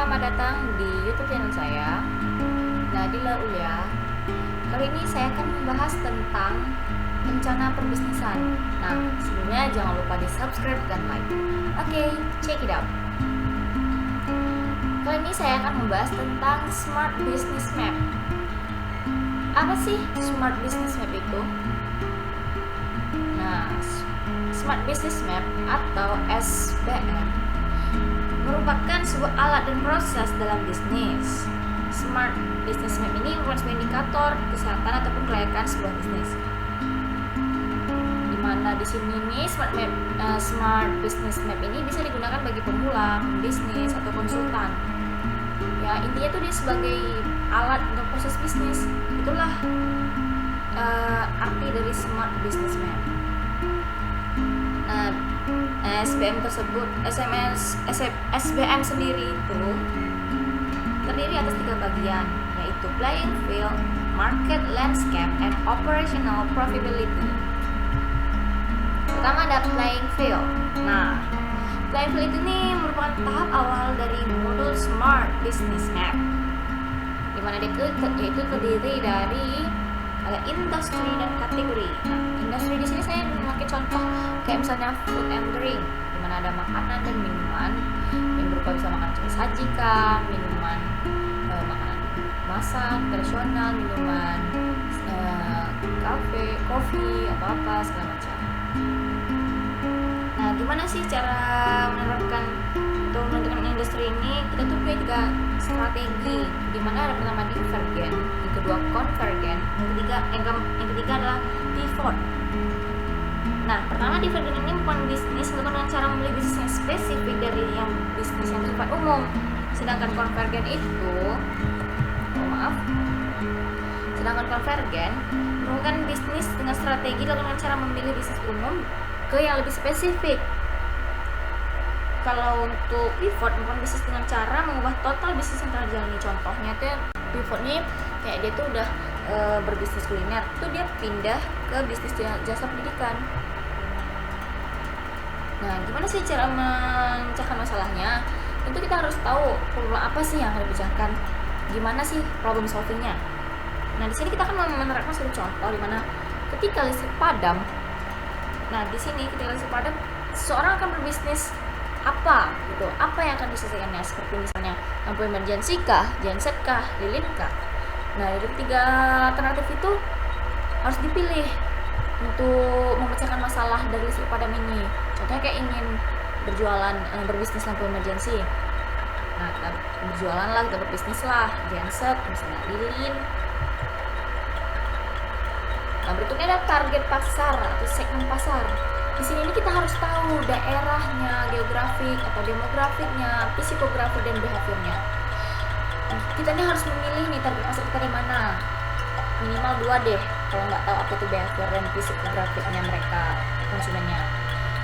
selamat datang di YouTube channel saya, Nadila Ulia. Kali ini saya akan membahas tentang rencana perbisnisan. Nah, sebelumnya jangan lupa di subscribe dan like. Oke, check it out. Kali ini saya akan membahas tentang Smart Business Map. Apa sih Smart Business Map itu? Nah, Smart Business Map atau SBM merupakan sebuah alat dan proses dalam bisnis. Smart Business Map ini merupakan sebuah indikator kesehatan ataupun kelayakan sebuah bisnis. Dimana di sini nih Smart Business Map ini bisa digunakan bagi pemula, bisnis atau konsultan. Ya, intinya tuh dia sebagai alat untuk proses bisnis. Itulah arti dari Smart Business Map. Nah, SBM tersebut, SBM sendiri itu terdiri atas 3 bagian, yaitu playing field, market landscape, and operational profitability. Pertama ada playing field. Nah, playing field ini merupakan tahap awal dari modul Smart Business Map, di mana dia yaitu terdiri dari ada industri dan kategori. Nah, industri di sini saya memakai contoh kayak misalnya food and drink, di mana ada makanan dan minuman yang berupa bisa makanan cepat saji kah, minuman makanan masak tradisional, minuman kafe, kopi, apa segala macam. Nah, gimana sih cara menerapkan untuk menentukan industri ini? Kita tuh punya 3 strategi, di mana ada pertama divergen, yang kedua konvergen, yang ketiga adalah pivot. Nah, pertama divergen ini merupakan bisnis dengan cara memilih bisnis yang spesifik dari yang bisnis yang bersifat umum. Sedangkan konvergen merupakan bisnis dengan strategi dengan cara memilih bisnis umum ke yang lebih spesifik. Kalau untuk pivot merupakan bisnis dengan cara mengubah total bisnis yang telah dijalani. Contohnya tuh pivot nih kayak dia tuh udah berbisnis kuliner, tuh dia pindah ke bisnis jasa pendidikan. Nah, gimana sih cara memecahkan masalahnya? Tentu kita harus tahu problem apa sih yang harus dipecahkan. Gimana sih problem solvingnya? Nah, di sini kita akan menerapkan satu contoh di mana ketika listrik padam. Nah, di sini ketika listrik padam, seseorang akan berbisnis apa gitu, apa yang akan diselesaikannya, seperti misalnya lampu emergency kah, genset kah, lilin kah. Nah, dari 3 alternatif itu harus dipilih untuk memecahkan masalah dari listrik padam ini. Contohnya kayak ingin berbisnis lampu emergency. Nah, kita berbisnis lah genset, misalnya lilin. Nah, berikutnya ada target pasar atau segmen pasar. Di sini kita harus tahu daerahnya, geografik atau demografiknya, psikografi dan behaviornya. Kita ini harus memilih nih target pasar kita di mana. Minimal 2 deh kalau nggak tahu apa itu behavior dan psikografiknya mereka konsumennya.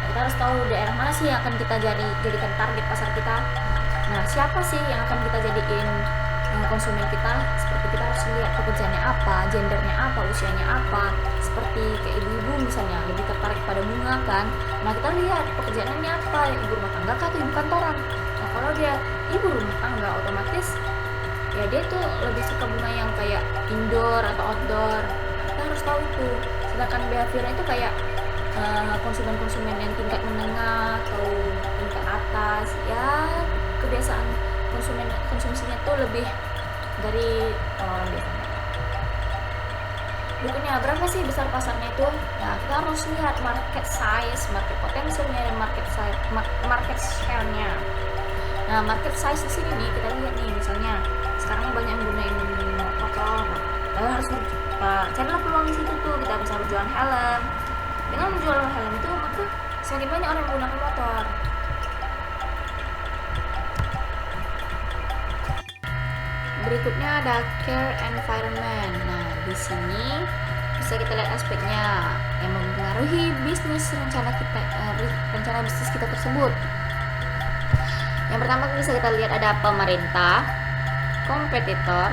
Nah, kita harus tahu daerah mana sih yang akan kita jadikan target pasar kita. Nah, siapa sih yang akan kita jadiin konsumen kita? Seperti kita harus lihat pekerjaannya apa, gendernya apa, usianya apa. Seperti kayak ibu-ibu misalnya lebih tertarik pada bunga kan. Nah, kita lihat pekerjaannya apa, ibu rumah tangga kah atau ibu kantoran. Nah, kalau dia ibu rumah tangga, otomatis ya dia tuh lebih suka bunga yang kayak indoor atau outdoor. Kita harus tahu itu. Sedangkan behaviornya itu kayak konsumen-konsumen yang tingkat menengah atau tingkat atas, ya kebiasaan konsumsinya tuh lebih dari orang biasanya. Berikutnya, berapa sih besar pasarnya itu? Nah, kita harus lihat market size, market potentialnya, dan market share-nya. Nah, market size di sini nih kita lihat nih, misalnya sekarang banyak yang gunain motor. Nah, harus carilah peluang di situ tuh. Kita bisa berjualan helm. Dengan menjual helm itu maka semakin banyak orang yang menggunakan motor. Berikutnya ada care environment. Nah, di sini bisa kita lihat aspeknya yang mempengaruhi rencana bisnis kita tersebut. Yang pertama bisa kita lihat ada pemerintah, kompetitor,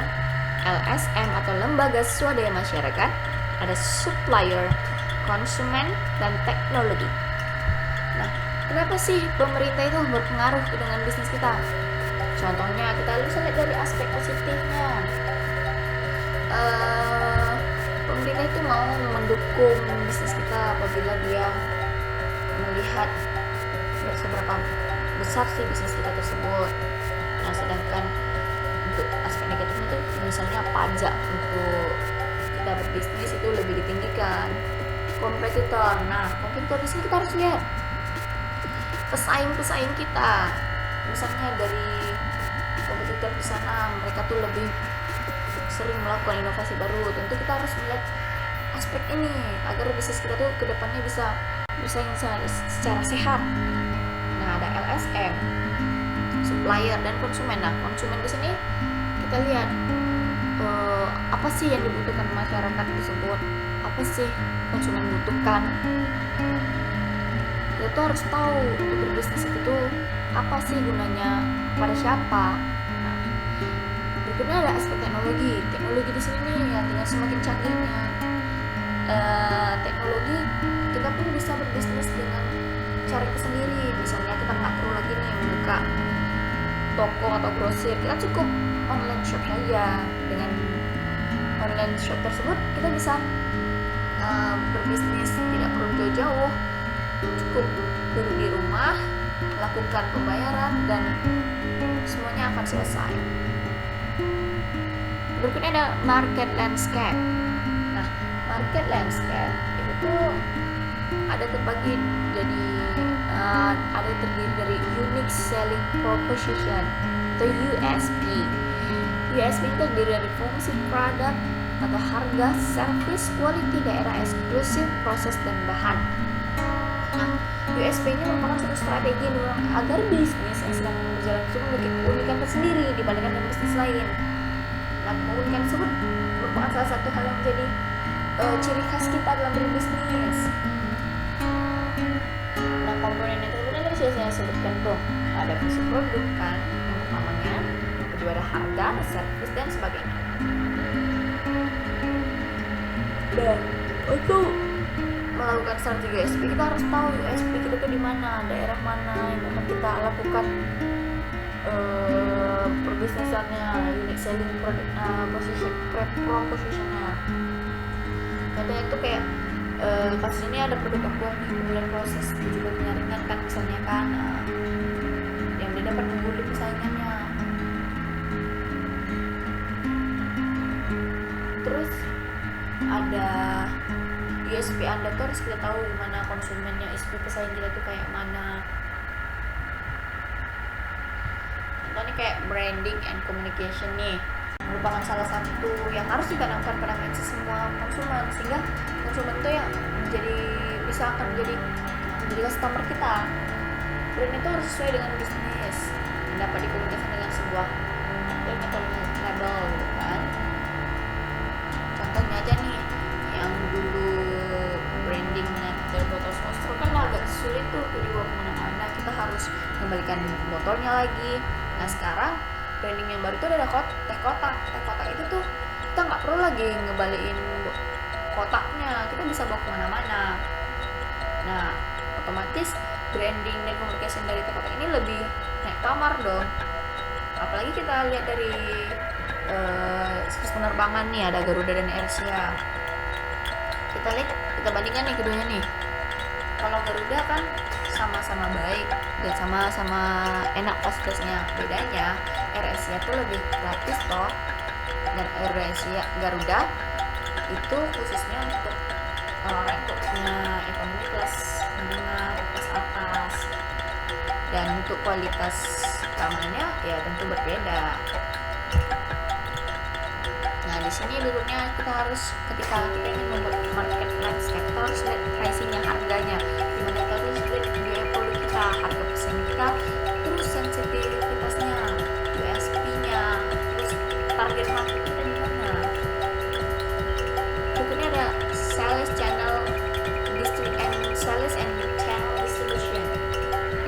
LSM atau lembaga swadaya masyarakat, ada supplier, konsumen, dan teknologi. Nah, kenapa sih pemerintah itu berpengaruh dengan bisnis kita? Contohnya kita bisa lihat dari aspek positifnya. Pemerintah itu mau mendukung bisnis kita apabila dia melihat seberapa besar sih bisnis kita tersebut. Nah, sedangkan untuk aspek negatifnya itu misalnya pajak untuk kita berbisnis itu lebih ditinggikan. Kompetitor, nah kompetitor di sini kita harus lihat pesaing kita. Misalnya dari kompetitor di sana mereka tuh lebih sering melakukan inovasi baru. Tentu kita harus melihat aspek ini agar bisnis kita tuh kedepannya bisa bersaing secara sehat. Nah, ada LSM, supplier dan konsumen. Nah, konsumen di sini kita lihat apa sih yang dibutuhkan masyarakat tersebut, apa sih konsumen butuhkan. Kita tuh harus tahu untuk berbisnis itu apa sih gunanya, pada siapa. Nah, berikutnya ada aspek teknologi. Teknologi di sini nih artinya semakin canggihnya teknologi, kita pun bisa berbisnis dengan cara kita sendiri. Misalnya kita nggak perlu lagi nih membuka toko atau grosir, kita cukup online shop saja. Dengan online shop tersebut kita bisa berbisnis, tidak perlu jauh-jauh, cukup duduk di rumah, lakukan pembayaran dan semuanya akan selesai. Berikutnya ada market landscape. Nah, market landscape itu ada terbagi jadi ada terdiri dari unique selling proposition atau USP. USP itu terdiri dari fungsi produk atau harga, service, quality, daerah eksklusif, proses dan bahan. Nah, USP ini merupakan suatu strategi agar bisnis yang sedang berjalan itu memiliki keunikan tersendiri dibandingkan dengan bisnis lain. Nah, keunikan tersebut merupakan salah satu hal yang menjadi ciri khas kita dalam berbisnis. Nah, komponen yang tersebut tadi sudah saya sebutkan tuh, ada fungsi produk kan, yang pertamanya, yang kedua ada harga, servis dan sebagainya. Dan untuk melakukan strategi USP kita harus tahu USP kita tuh di mana, daerah mana yang akan kita lakukan perbisnisannya, unique selling propositionnya. Contohnya itu kayak kasus ini ada produk tepung kemudian proses juga penyaringan kan misalnya kan, yang dia dapat mengguli persaingannya. Terus ada USP Anda tuh harus kita tahu gimana konsumennya, USP pesaing kita tuh kayak mana. Contohnya kayak branding and communication nih, merupakan salah satu yang harus ditanamkan pada mindset semua konsumen, sehingga konsumen itu yang bisa akan menjadi customer kita. Brand itu harus sesuai dengan bisnis dan dapat dikomunikasikan dengan sebuah atau label gitu kan. Contohnya aja nih yang dulu brandingnya botol Sostro kan agak sulit tuh dibawa kemana-mana, kita harus kembalikan botolnya lagi. Nah, sekarang branding yang baru itu ada teh kotak itu tuh kita nggak perlu lagi ngebalikin kotaknya, kita bisa bawa kemana-mana. Nah, otomatis branding dan communication dari teh kotak ini lebih naik pamor dong. Apalagi kita lihat dari situs penerbangan nih, ada Garuda dan AirAsia. Kita bandingkan nih keduanya nih. Kalau Garuda kan sama-sama baik dan sama-sama enak fasilitasnya. Bedanya AirAsia tuh lebih gratis toh, dan Garuda itu khususnya untuk orang-orang yang punya ekonomi kelas menengah, kelas atas, dan untuk kualitas keamanannya ya tentu berbeda. Nah, di sini berikutnya kita harus, ketika kita ingin membuat market landscape, kita harus lihat pricingnya, harganya, dimana kita harus lihat biaya produk kita, harga pesaing kita, terus sensitivitasnya, USP-nya, terus target market kita di mana. Berikutnya ada sales channel distribution.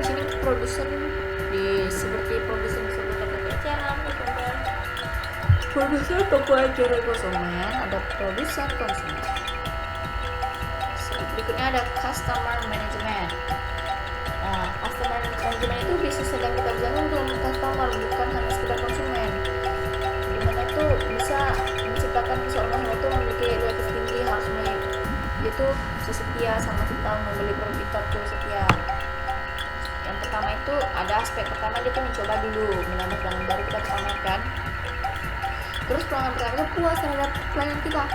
Di sini produsen seperti produsen toko eceran, produsen toko eceran konsumen, ada produsen konsumen. Berikutnya ada customer management. Nah, customer management itu bisnis sedang kita jalan untuk customer, bukan itu bisa setia sama kita, membeli produk kita tuh setia. Yang pertama itu ada aspek pertama, dia tuh mencoba dulu menambah pelanggan baru, kita pamerkan. Terus pelanggan pertama itu puas terhadap pelayanan kita,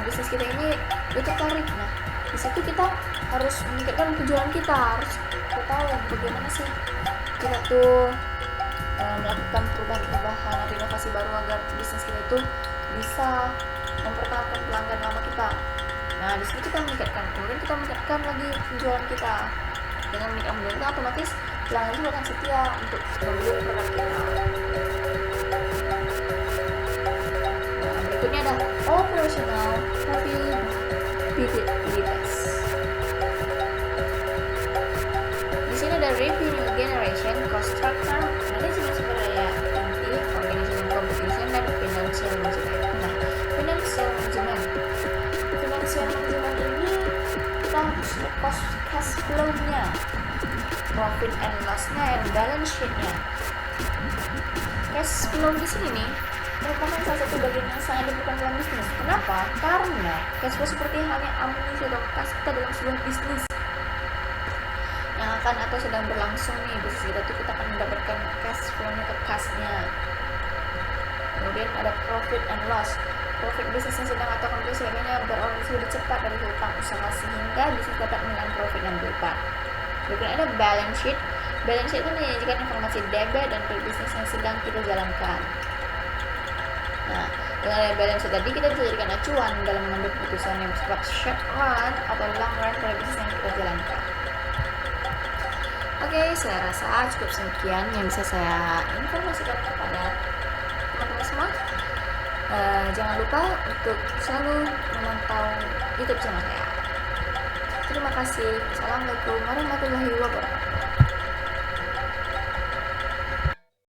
bisnis kita ini dia tertarik. Nah di situ kita harus meningkatkan penjualan kita, harus kita tahu bagaimana sih kita tuh melakukan perubahan atau inovasi baru agar bisnis kita itu bisa mempertahankan pelanggan lama kita. Nah di sini kita meningkatkan, kemudian kita meningkatkan lagi penjualan kita. Dengan meningkatkan penjualan kita, otomatis pelanggan itu akan setia untuk membeli produk kita. Nah berikutnya ada operational profitabilitas. Di sini ada revenue generation, cost structure, manajemen sumber daya inti, organization competition, dan financial management. Nah, financial management ini kita harus cost cash flow-nya, profit and loss-nya, dan balance sheet-nya. Cash flow di sini nih merupakan salah satu bagian yang sangat diperlukan dalam bisnis. Kenapa? Karena cash flow seperti halnya amunisi atau kas kita dalam sebuah bisnis yang akan atau sedang berlangsung nih bisnis kita tuh, kita akan mendapatkan cash flow-nya atau kas-nya. Kemudian ada profit and loss. Profit bisnis yang sedang atau kondisi sebagainya berorientasi lebih cepat dari hutang usaha sehingga bisnis dapat menilai profit yang berlipat. Kemudian ada balance sheet. Balance sheet itu menyajikan informasi debit dan kredit bisnis yang sedang kita jalankan. Nah, dengan ada balance sheet tadi kita bisa jadikan acuan dalam mengambil keputusan yang bersifat short run atau long run pada bisnis yang kita jalankan. Oke, saya rasa cukup sekian yang bisa saya informasikan kepada teman-teman semua. Jangan lupa untuk selalu memantau YouTube channel saya. Terima kasih. Assalamualaikum warahmatullahi wabarakatuh.